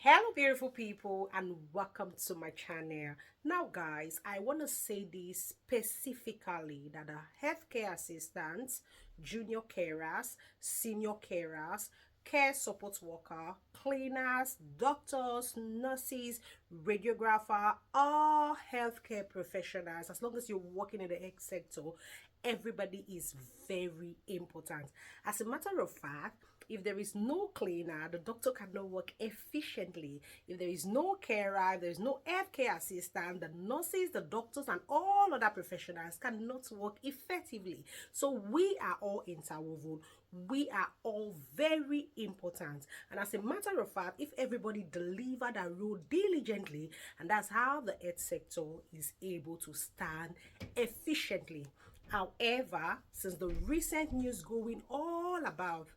Hello beautiful people and welcome to my channel. Now guys, I want to say this specifically that the healthcare assistants, junior carers, senior carers, care support worker, cleaners, doctors, nurses, radiographer, all healthcare professionals, as long as you're working in the health sector, everybody is very important. As a matter of fact, if there is no cleaner, the doctor cannot work efficiently. If there is no carer, if there is no healthcare assistant, the nurses, the doctors, and all other professionals cannot work effectively. So we are all interwoven. We are all very important. And as a matter of fact, if everybody deliver their role diligently, and that's how the health sector is able to stand efficiently. However, since the recent news going all about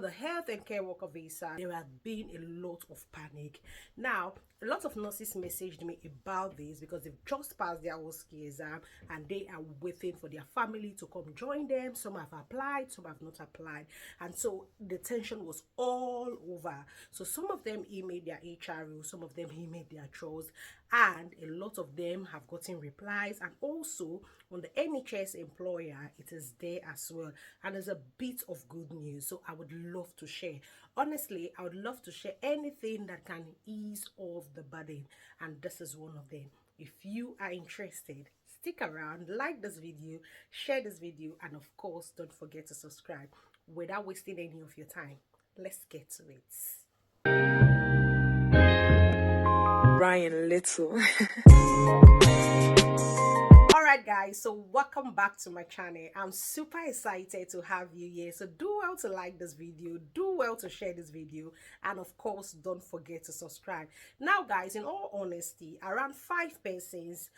the health and care worker visa, there have been a lot of panic. Now, a lot of nurses messaged me about this because they've just passed their OSCE exam and they are waiting for their family to come join them. Some have applied, some have not applied, and so the tension was all over. So some of them emailed their HRO, some of them emailed their trust, and a lot of them have gotten replies. And also on the NHS employer, it is there as well, and there's a bit of good news. So I would love to share. Honestly, I would love to share anything that can ease off the burden, and this is one of them. If you are interested, stick around, like this video, share this video, and of course don't forget to subscribe. Without wasting any of your time, let's get to it. Ryan Little. Alright guys, so welcome back to my channel. I'm super excited to have you here. So do well to like this video, do well to share this video, and of course don't forget to subscribe. Now guys, in all honesty, around 5 persons,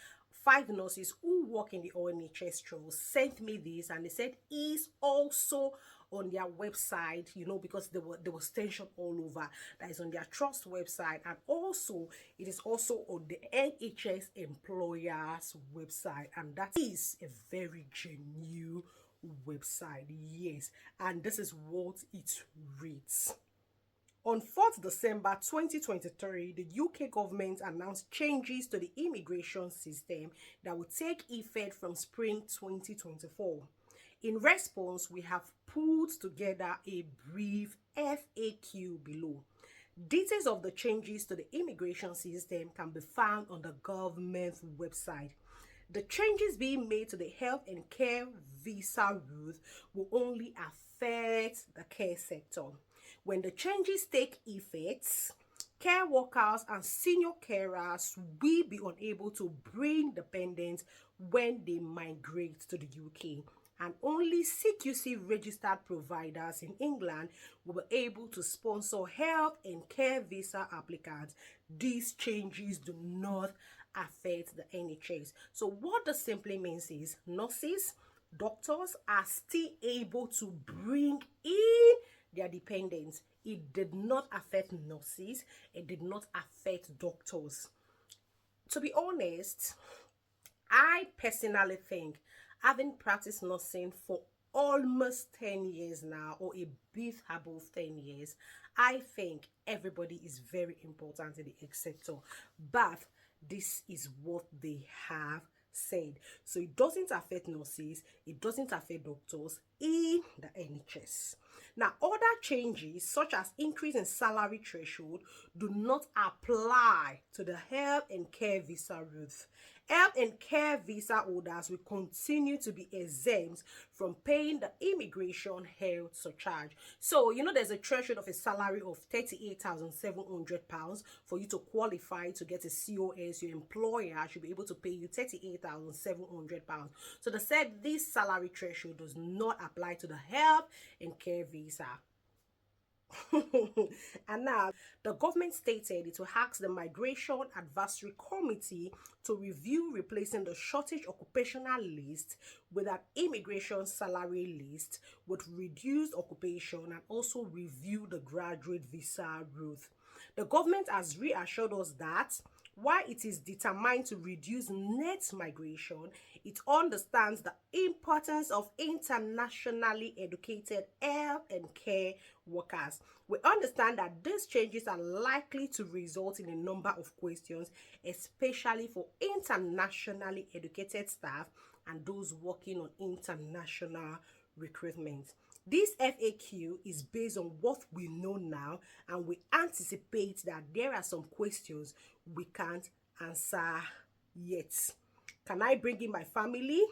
5 nurses who work in the ONHS trust sent me this, and they said is also on their website, because there was tension all over. That is on their trust website, and also it is also on the NHS employers website, and that is a very genuine website. Yes, and this is what it reads. On 4th December 2023, the UK government announced changes to the immigration system that will take effect from spring 2024. In response, we have put together a brief FAQ below. Details of the changes to the immigration system can be found on the government website. The changes being made to the health and care visa route will only affect the care sector. When the changes take effect, care workers and senior carers will be unable to bring dependents when they migrate to the UK, and only CQC registered providers in England will be able to sponsor health and care visa applicants. These changes do not affect the NHS. So what this simply means is nurses, doctors are still able to bring in their dependents. It did not affect nurses, it did not affect doctors. To be honest, I personally think, having practiced nursing for almost 10 years now, or a bit above 10 years, I think everybody is very important in the health sector. But this is what they have said. So it doesn't affect nurses, it doesn't affect doctors in the NHS. Now, other changes such as increase in salary threshold do not apply to the health and care visa route. Health and care visa holders will continue to be exempt from paying the immigration health surcharge. So, there's a threshold of a salary of £38,700 for you to qualify to get a COS. Your employer should be able to pay you £38,700. So they said this salary threshold does not apply to the health and care visa. And now the government stated it will ask the Migration Advisory Committee to review replacing the shortage occupational list with an immigration salary list with reduced occupation, and also review the graduate visa route. The government has reassured us that While it is determined to reduce net migration, it understands the importance of internationally educated health and care workers. We understand that these changes are likely to result in a number of questions, especially for internationally educated staff and those working on international recruitment. This FAQ is based on what we know now, and we anticipate that there are some questions we can't answer yet. Can I bring in my family?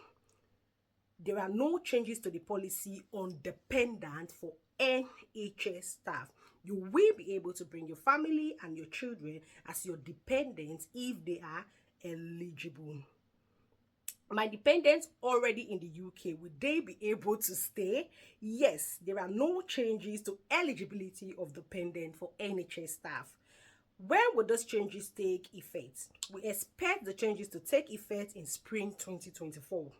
There are no changes to the policy on dependent for NHS staff. You will be able to bring your family and your children as your dependents if they are eligible. My dependents already in the UK, will they be able to stay? Yes, there are no changes to eligibility of dependent for NHS staff. When will those changes take effect? We expect the changes to take effect in spring 2024.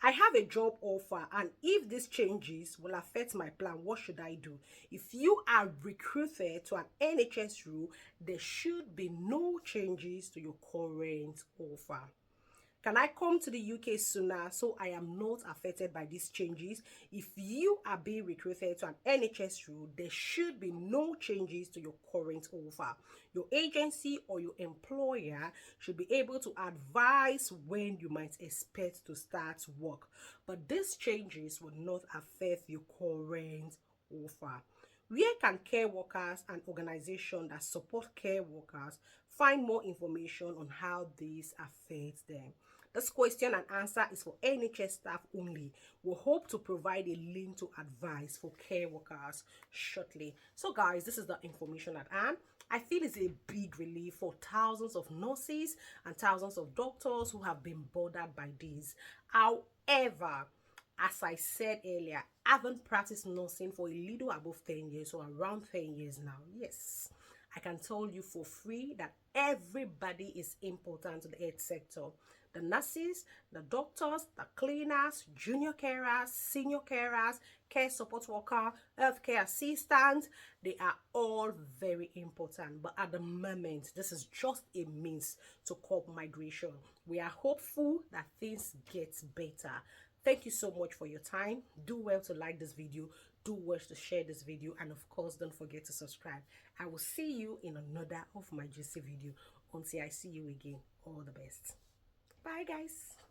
I have a job offer, and if these changes will affect my plan, what should I do? If you are recruited to an NHS role, there should be no changes to your current offer. Can I come to the UK sooner so I am not affected by these changes? If you are being recruited to an NHS role, there should be no changes to your current offer. Your agency or your employer should be able to advise when you might expect to start work. But these changes will not affect your current offer. Where can care workers and organizations that support care workers find more information on how this affects them? This question and answer is for NHS staff only. We hope to provide a link to advice for care workers shortly. So guys, this is the information at hand. I feel it's a big relief for thousands of nurses and thousands of doctors who have been bothered by this. However, as I said earlier, I haven't practiced nursing for a little above 10 years, or around 10 years now. Yes, I can tell you for free that everybody is important to the health sector. The nurses, the doctors, the cleaners, junior carers, senior carers, care support worker, healthcare assistants, they are all very important. But at the moment, this is just a means to curb migration. We are hopeful that things get better. Thank you so much for your time. Do well to like this video. Do well to share this video. And of course, don't forget to subscribe. I will see you in another of my juicy video. Until I see you again, all the best. Bye, guys.